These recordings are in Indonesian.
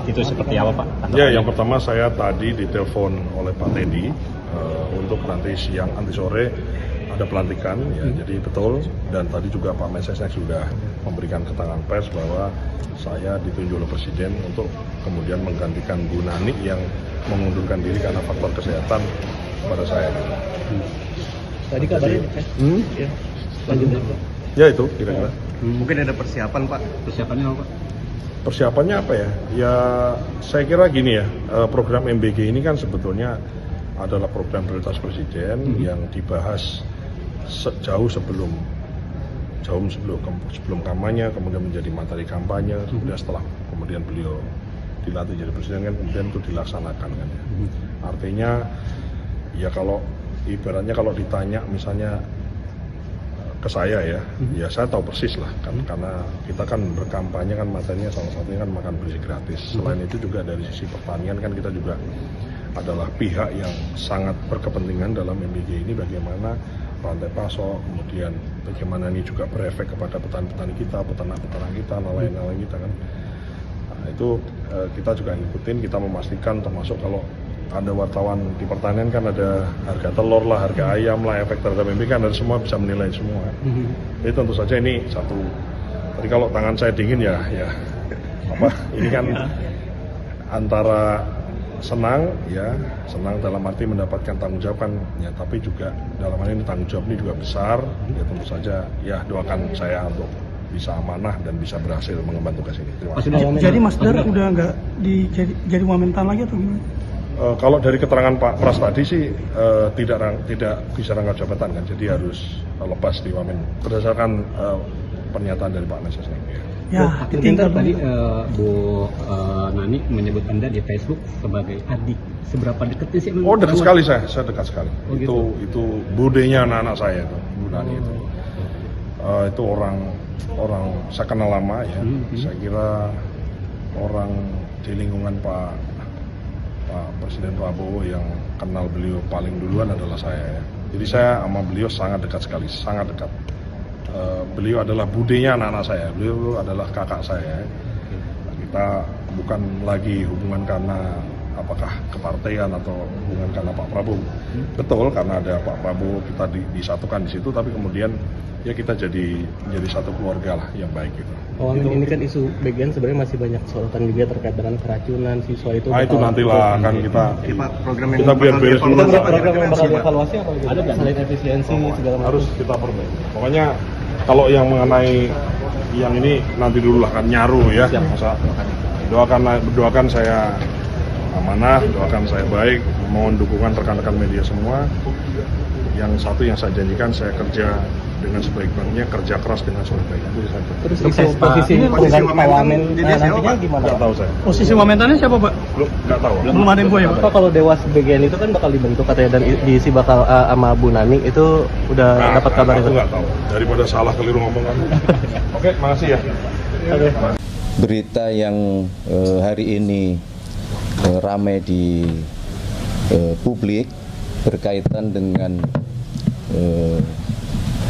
Itu seperti apa Pak? Ya, yang pertama saya tadi ditelepon oleh Pak Teddy untuk nanti siang nanti sore ada pelantikan, ya, jadi betul. Dan tadi juga Pak Mensesnek sudah memberikan keterangan pers bahwa saya ditunjuk oleh Presiden untuk kemudian menggantikan Bu Nani yang mengundurkan diri karena faktor kesehatan pada saya. Tadi kabarnya ya, lanjut Pak. Ya itu kira-kira. Mungkin ada persiapan Pak. Persiapannya apa Pak? Persiapannya apa ya? Ya saya kira gini ya, program MBG ini kan sebetulnya adalah program prioritas Presiden yang dibahas jauh sebelum kampanye, kemudian menjadi materi kampanye, kemudian setelah beliau dilantik jadi presiden kan kemudian itu dilaksanakan kan ya. Artinya ya kalau ibaratnya kalau ditanya misalnya ke saya ya saya tahu persis lah kan, karena kita kan berkampanye kan materinya salah satunya kan makan bersih gratis. Selain itu juga dari sisi pertanian kan kita juga adalah pihak yang sangat berkepentingan dalam MBG ini, bagaimana rantai pasok, kemudian bagaimana ini juga berefek kepada petani-petani kita, peternak-peternak kita, nelayan-nelayan kita kan. Nah, itu kita juga ngikutin, kita memastikan termasuk kalau ada wartawan di pertanian kan ada harga telur lah, harga ayam lah, efek terhadap MBG kan ada semua bisa menilai semua. Jadi tentu saja ini satu. Tadi kalau tangan saya dingin ya ini kan antara senang dalam arti mendapatkan tanggung jawab kan ya, tapi juga dalam hal ini tanggung jawab ini juga besar ya, tentu saja ya doakan saya untuk bisa amanah dan bisa berhasil mengemban tugas ini. Terima kasih. Jadi Mas Dar udah nggak jadi Wamentan lagi atau gimana? Kalau dari keterangan Pak Pras tadi sih tidak bisa rangkap jabatan kan, jadi harus lepas di Wamen berdasarkan pernyataan dari Pak Mensesnek. Ya, tinggal tadi Bu Nani menyebut Anda di Facebook sebagai adik. Seberapa dekatnya sih? Oh, dekat sekali saya dekat sekali. Oh, gitu? Itu budenya anak-anak saya itu, Bu Nani itu. Itu orang saya kenal lama ya. Saya kira orang di lingkungan Pak Presiden Prabowo yang kenal beliau paling duluan adalah saya ya. Jadi saya sama beliau sangat dekat sekali, sangat dekat. Beliau adalah budenya anak-anak saya, beliau adalah kakak saya. Kita bukan lagi hubungan karena apakah kepartaian atau hubungan karena Pak Prabowo. Betul, karena ada Pak Prabowo kita disatukan di situ, tapi kemudian ya kita jadi satu keluarga lah yang baik gitu. Ini kan isu bagian sebenarnya masih banyak sorotan juga terkait dengan keracunan siswa itu. Itu nantilah kan kita biar beres dulu. Program yang bakal dievaluasi apa gitu? Ada nggak selain efisiensi segala macam? Harus kita perbaiki. Pokoknya kalau yang mengenai yang ini nanti dulu lah kan nyaru ya. Masa doakan saya amanah, doakan saya baik, mohon dukungan rekan-rekan media semua. Yang satu yang saya janjikan, saya kerja dengan sebaik-baiknya, kerja keras dengan sebaik-baiknya. Terus posisi Wamen nantinya gimana? Nggak tahu saya. Posisi Wamentannya siapa Pak? Nggak tahu. Belum ada info ya Pak? Kalau Dewas BGN itu kan bakal dibentuk katanya dan diisi bakal sama Bu Nani, itu udah dapat kabar itu? Aku nggak tahu. Daripada salah keliru ngomong kan. Oke, makasih ya. Berita yang hari ini ramai di publik berkaitan dengan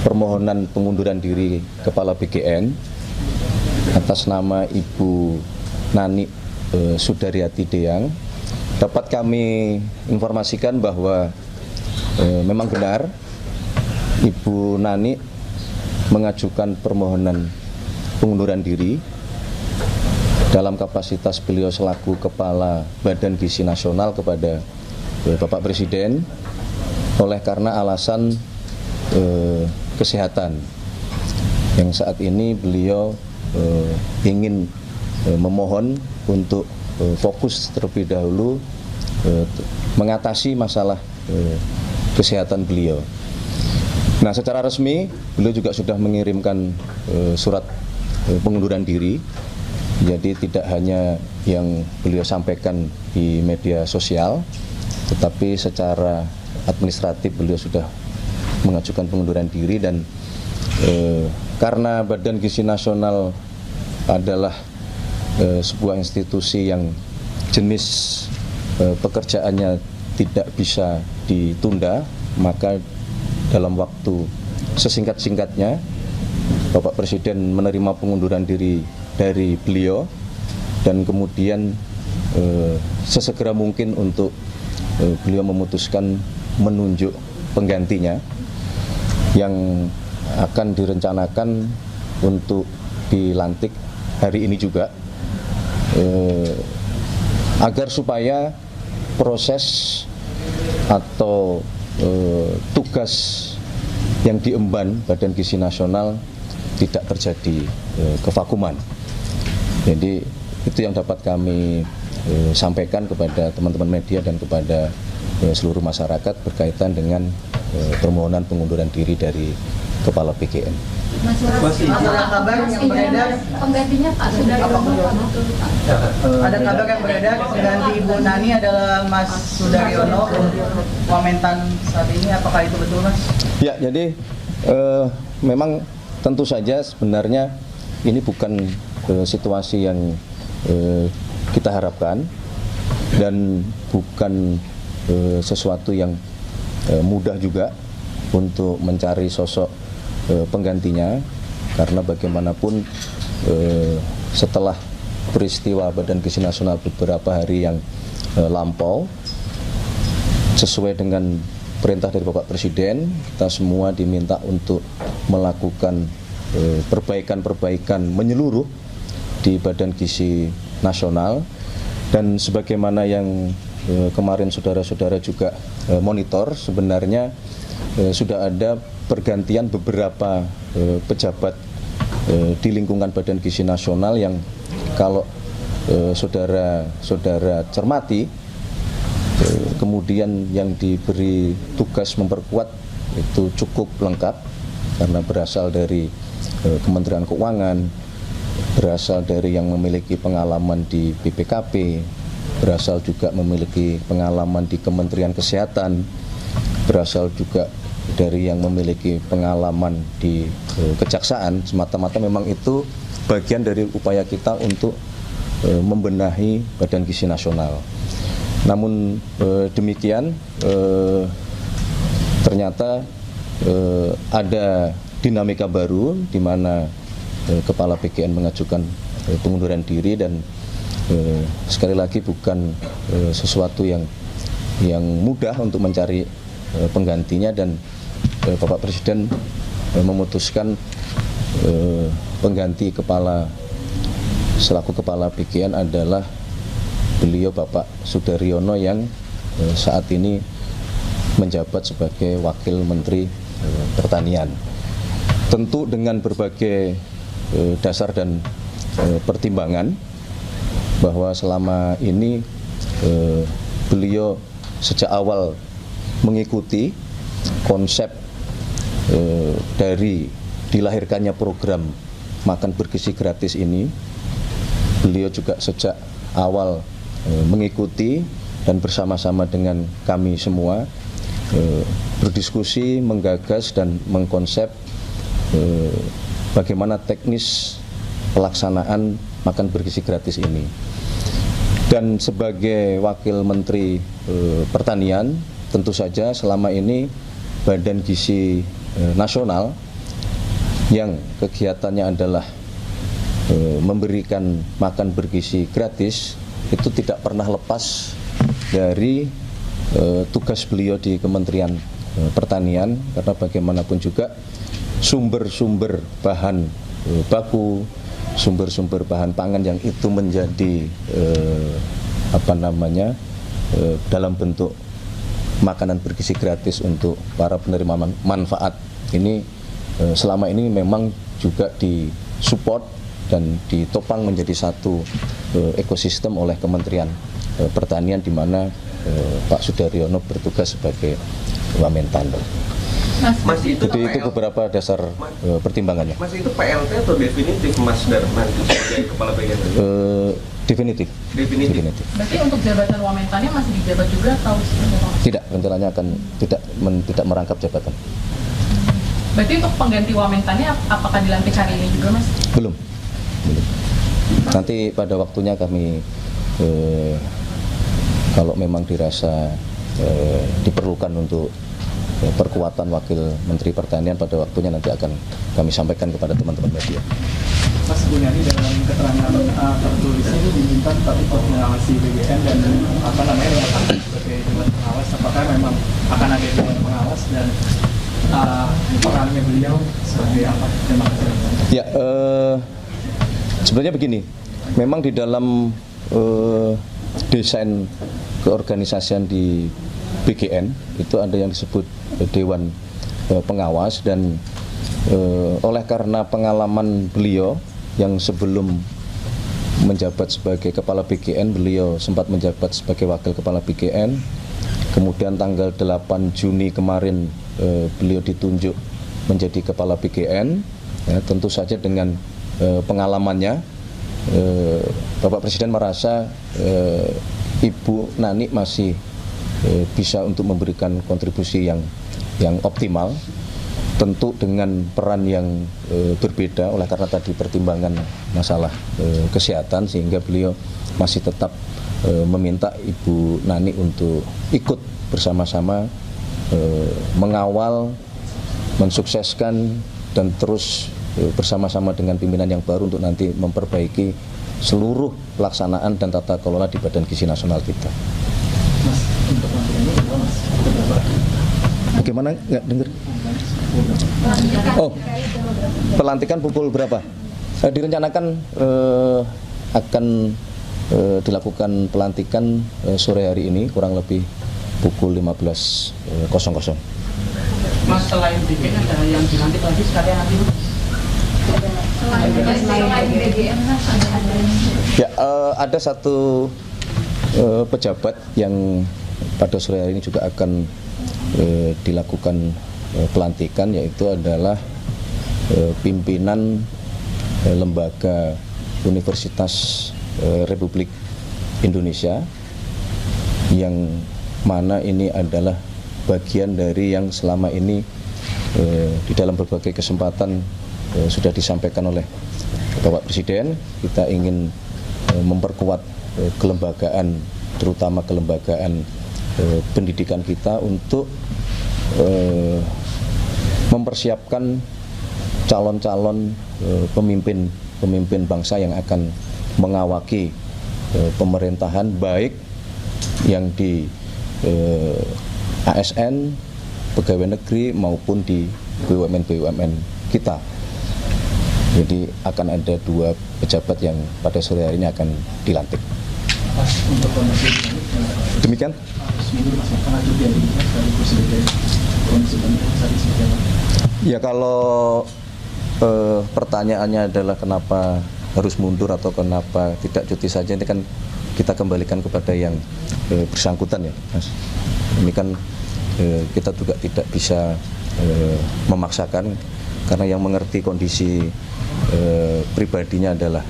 permohonan pengunduran diri Kepala BGN atas nama Ibu Nani Sudaryati Deyang, dapat kami informasikan bahwa memang benar Ibu Nani mengajukan permohonan pengunduran diri dalam kapasitas beliau selaku Kepala Badan Gizi Nasional kepada Bapak Presiden oleh karena alasan kesehatan yang saat ini beliau ingin memohon untuk fokus terlebih dahulu mengatasi masalah kesehatan beliau. Nah, secara resmi beliau juga sudah mengirimkan surat pengunduran diri, jadi tidak hanya yang beliau sampaikan di media sosial, tetapi secara administratif beliau sudah mengajukan pengunduran diri. Dan karena Badan Gizi Nasional adalah sebuah institusi yang jenis pekerjaannya tidak bisa ditunda, maka dalam waktu sesingkat-singkatnya Bapak Presiden menerima pengunduran diri dari beliau dan kemudian sesegera mungkin untuk beliau memutuskan menunjuk penggantinya yang akan direncanakan untuk dilantik hari ini juga, agar supaya proses atau tugas yang diemban Badan Gizi Nasional tidak terjadi kevakuman. Jadi itu yang dapat kami sampaikan kepada teman-teman media dan kepada seluruh masyarakat berkaitan dengan permohonan pengunduran diri dari Kepala PGN. Ada kabar yang beredar penggantinya Pak Sudaryono. Ada kabar yang beredar pengganti Ibu Nani adalah Mas Sudaryono untuk Wamentan saat ini. Apakah itu betul, Mas? Ya, jadi memang tentu saja sebenarnya ini bukan situasi yang kita harapkan dan bukan sesuatu yang mudah juga untuk mencari sosok penggantinya, karena bagaimanapun setelah peristiwa Badan Gizi Nasional beberapa hari yang lampau, sesuai dengan perintah dari Bapak Presiden, kita semua diminta untuk melakukan perbaikan-perbaikan menyeluruh di Badan Gizi Nasional, dan sebagaimana yang kemarin saudara-saudara juga monitor, sebenarnya sudah ada pergantian beberapa pejabat di lingkungan Badan Gizi Nasional yang kalau saudara-saudara cermati, kemudian yang diberi tugas memperkuat itu cukup lengkap, karena berasal dari Kementerian Keuangan, berasal dari yang memiliki pengalaman di BPKP, berasal juga memiliki pengalaman di Kementerian Kesehatan, berasal juga dari yang memiliki pengalaman di kejaksaan. Semata-mata memang itu bagian dari upaya kita untuk membenahi Badan Gizi Nasional. Namun demikian ternyata ada dinamika baru di mana Kepala PGN mengajukan pengunduran diri, dan sekali lagi bukan sesuatu yang mudah untuk mencari penggantinya, dan Bapak Presiden memutuskan pengganti selaku Kepala PGN adalah beliau Bapak Sudaryono yang saat ini menjabat sebagai Wakil Menteri Pertanian. Tentu dengan berbagai dasar dan pertimbangan bahwa selama ini beliau sejak awal mengikuti konsep dari dilahirkannya program makan bergizi gratis ini. Beliau juga sejak awal mengikuti dan bersama-sama dengan kami semua berdiskusi, menggagas dan mengkonsep bagaimana teknis pelaksanaan makan bergizi gratis ini. Dan sebagai Wakil Menteri Pertanian, tentu saja selama ini Badan Gizi Nasional yang kegiatannya adalah memberikan makan bergizi gratis itu tidak pernah lepas dari tugas beliau di Kementerian Pertanian, karena bagaimanapun juga sumber-sumber bahan baku, sumber-sumber bahan pangan yang itu menjadi dalam bentuk makanan bergizi gratis untuk para penerima manfaat ini selama ini memang juga disupport dan ditopang menjadi satu ekosistem oleh Kementerian Pertanian, di mana Pak Sudaryono bertugas sebagai Wamentan. Mas, jadi itu beberapa dasar pertimbangannya. Mas, itu PLT atau definitif Mas Darman sebagai Kepala PGN? Definitif. Berarti untuk jabatan Wamentannya masih dijabat juga atau seperti apa? Tidak, rencananya akan tidak merangkap jabatan. Berarti untuk pengganti Wamentannya apakah dilantik hari ini juga, Mas? Belum. Nanti pada waktunya kami kalau memang dirasa diperlukan untuk perkuatan Wakil Menteri Pertanian pada waktunya nanti akan kami sampaikan kepada teman-teman media. Mas Bunani dalam keterangan tertulis ini diminta Pak ikut mengawasi BGN dan sebagai dewan pengawas, apakah memang akan ada dewan pengawas dan perannya beliau sebagai apa? Terima kasih. Ya, sebenarnya begini, memang di dalam desain keorganisasian di BGN itu ada yang disebut Dewan Pengawas, dan oleh karena pengalaman beliau yang sebelum menjabat sebagai Kepala BGN, beliau sempat menjabat sebagai Wakil Kepala BGN, kemudian tanggal 8 Juni kemarin beliau ditunjuk menjadi Kepala BGN, ya, tentu saja dengan pengalamannya Bapak Presiden merasa Ibu Nani masih bisa untuk memberikan kontribusi yang optimal, tentu dengan peran yang berbeda oleh karena tadi pertimbangan masalah kesehatan, sehingga beliau masih tetap meminta Ibu Nani untuk ikut bersama-sama mengawal, mensukseskan, dan terus bersama-sama dengan pimpinan yang baru untuk nanti memperbaiki seluruh pelaksanaan dan tata kelola di Badan Gizi Nasional kita. Mas, untuk ini Mas, Bagaimana? Nggak dengar? Oh, pelantikan pukul berapa? Direncanakan akan dilakukan pelantikan sore hari ini kurang lebih pukul 15.00. Mas, selain BGN ada yang dilantik lagi sekalian nanti? Selain BGN, Ya, ada satu pejabat yang pada sore hari ini juga akan dilakukan pelantikan, yaitu adalah pimpinan lembaga Universitas Republik Indonesia, yang mana ini adalah bagian dari yang selama ini di dalam berbagai kesempatan sudah disampaikan oleh Bapak Presiden. Kita ingin memperkuat kelembagaan, terutama kelembagaan pendidikan kita untuk mempersiapkan calon-calon pemimpin bangsa yang akan mengawaki pemerintahan, baik yang di ASN, pegawai negeri, maupun di BUMN kita. Jadi akan ada 2 pejabat yang pada sore hari ini akan dilantik. Demikian. Ya, kalau pertanyaannya adalah kenapa harus mundur atau kenapa tidak cuti saja, ini kan kita kembalikan kepada yang bersangkutan, ya, Mas. Ini kan kita juga tidak bisa memaksakan, karena yang mengerti kondisi pribadinya adalah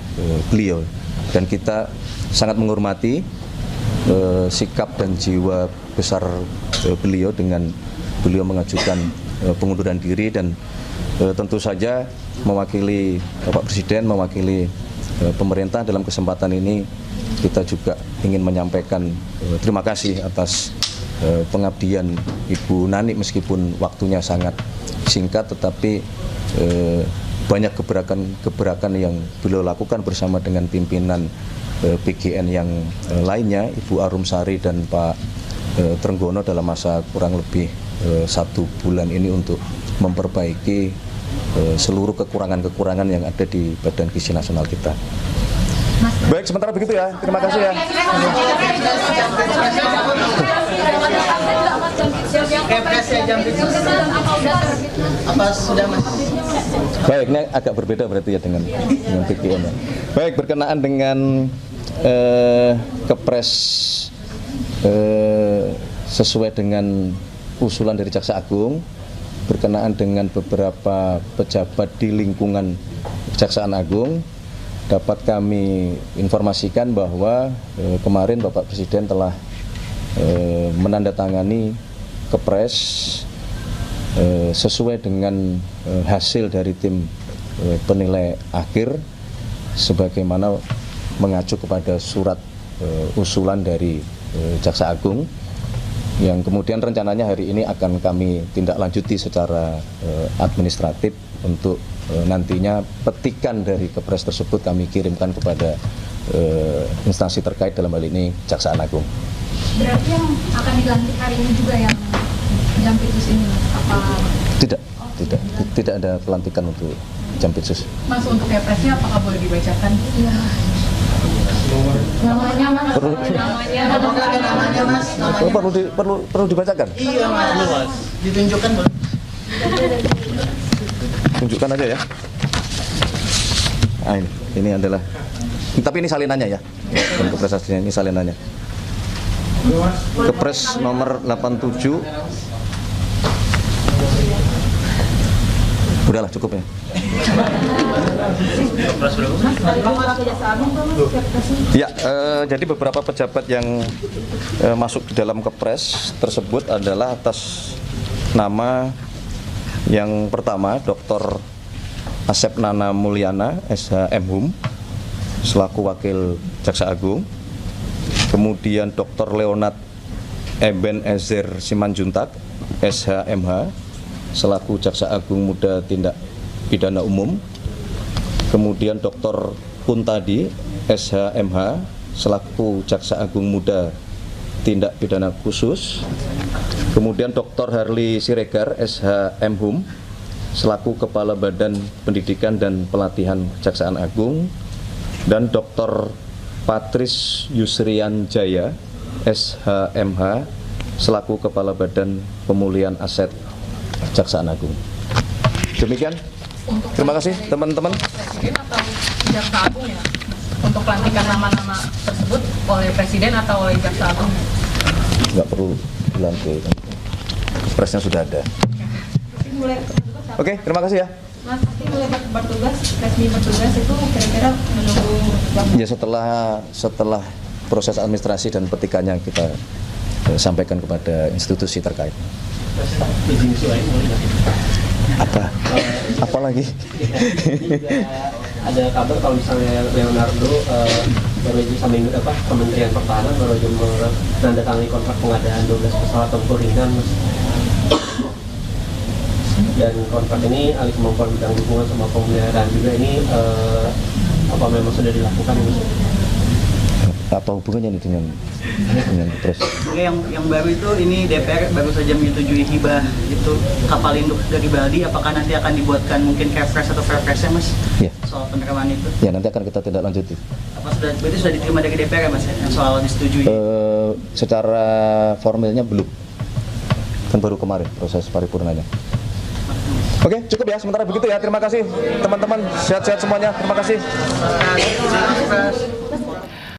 beliau, dan kita sangat menghormati sikap dan jiwa besar beliau dengan beliau mengajukan pengunduran diri, dan tentu saja mewakili Bapak Presiden, mewakili pemerintah dalam kesempatan ini kita juga ingin menyampaikan terima kasih atas pengabdian Ibu Nani, meskipun waktunya sangat singkat, tetapi banyak gebrakan yang beliau lakukan bersama dengan pimpinan BGN yang lainnya, Ibu Arumsari dan Pak Trenggono, dalam masa kurang lebih 1 bulan ini untuk memperbaiki seluruh kekurangan-kekurangan yang ada di Badan Gizi Nasional kita. Baik, sementara begitu ya. Terima kasih ya. Apa sudah, Mas? Baik, ini agak berbeda berarti ya dengan BGN. Ya. Baik, berkenaan dengan Kepres sesuai dengan usulan dari Jaksa Agung berkenaan dengan beberapa pejabat di lingkungan Kejaksaan Agung, dapat kami informasikan bahwa kemarin Bapak Presiden telah menandatangani Kepres sesuai dengan hasil dari tim penilai akhir, sebagaimana mengacu kepada surat usulan dari Jaksa Agung, yang kemudian rencananya hari ini akan kami tindak lanjuti secara administratif untuk nantinya petikan dari Kepres tersebut kami kirimkan kepada instansi terkait, dalam hal ini Kejaksaan Agung. Berarti yang akan dilantik hari ini juga yang Jampitsus ini, apa? Tidak ada pelantikan untuk Jampitsus. Mas, untuk Kepresnya apakah boleh dibacakan? Iya. Namanya Mas. Perlu dibacakan? Iya Mas. Ditunjukkan boleh. Tunjukkan aja ya. Nah, ini adalah. Tapi ini salinannya ya. Dan Kepres aslinya ini salinannya. Kepres nomor 87. Udahlah cukup ya. Ya, jadi beberapa pejabat yang masuk di dalam Kepres tersebut adalah atas nama yang pertama Dr. Asep Nana Mulyana, SH Mhum, selaku Wakil Jaksa Agung. Kemudian Dr. Leonard Eben Ezer Simanjuntak, SH MH, selaku Jaksa Agung Muda Tindak Pidana Umum. Kemudian Dr. Puntadi, SH MH, selaku Jaksa Agung Muda Tindak Pidana Khusus. Kemudian Dr. Harli Siregar, SH Mhum, selaku Kepala Badan Pendidikan dan Pelatihan Kejaksaan Agung. Dan Dr. Patris Yusrian Jaya, SH MH, selaku Kepala Badan Pemulihan Aset Kejaksaan Agung. Demikian. Terima kasih teman-teman. Presiden atau Jaksa Agung ya? Untuk pelantikan nama-nama tersebut oleh Presiden atau oleh Jaksa Agung? Nggak perlu dilantik. Presnya sudah ada. Oke, terima kasih ya. Mas, pasti mulai bertugas, resmi bertugas itu kira-kira menunggu. Ya setelah proses administrasi dan petikannya kita sampaikan kepada institusi terkait. Apa lagi? Ada kabar kalau misalnya Leonardo baru aja sampai Kementerian Pertahanan baru aja menandatangani kontrak pengadaan 12 pesawat tempur ringan, Mas. Dan kontrak ini alih kemampuan bidang hubungan sama pemeliharaan juga ini apa memang sudah dilakukan, Mas? Apa hubungannya ini dengan Kepres? Yang baru itu ini DPR baru saja menyetujui hibah itu kapal induk dari Bali. Apakah nanti akan dibuatkan mungkin Kepres atau Perpresnya, Mas? Ya. Soal penerimaan itu? Ya, nanti akan kita tindak lanjuti. Berarti sudah diterima dari DPR ya, Mas? Yang soal disetujui? Secara formilnya belum. Kan baru kemarin proses paripurnanya. Oke, cukup ya. Sementara begitu ya. Terima kasih teman-teman. Sehat-sehat semuanya. Terima kasih.